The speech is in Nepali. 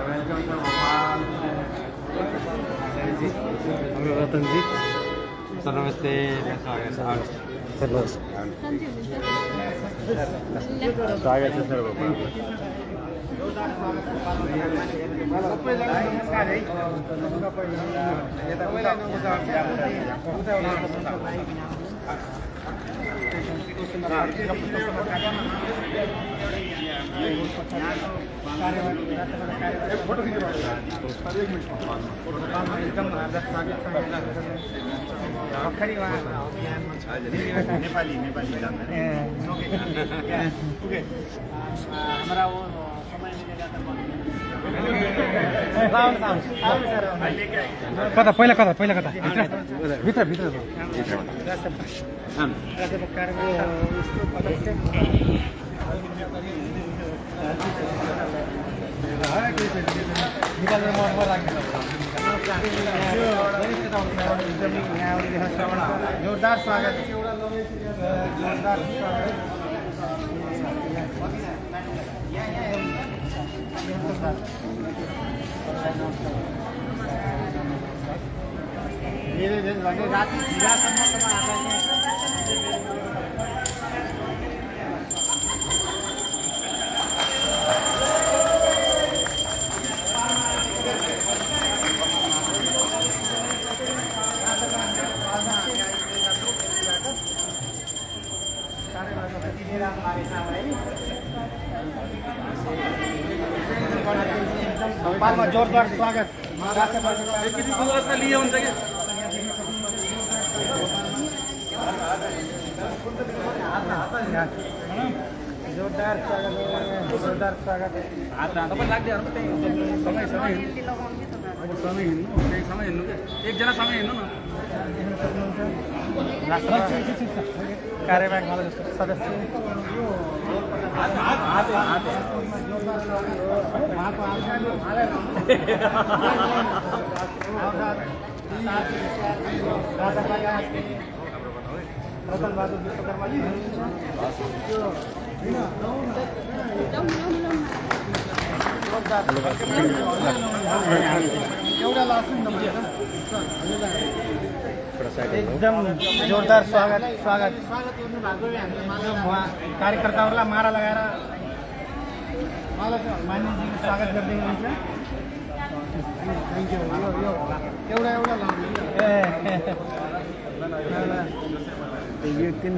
रतन जी सर नमस्ते स्वागत है सर बाबा नेपाली हमारा वो कता पहिला कता भित्र जोरदार स्वागत धीरे धीरे रात जोरदार स्वागत लिए हुन्छ कि जोरदार स्वागत समय हिँड्नु एकजना समय हिँड्नु न कार्यवाहक सदस्य रतन बहादुर विश्वकर्मा जी एकदम जोरदार स्वागत कार्यकर्ताहरूलाई माला लगाएर मान्यजीको स्वागत गर्दै हुनुहुन्छ एउटा यो तीन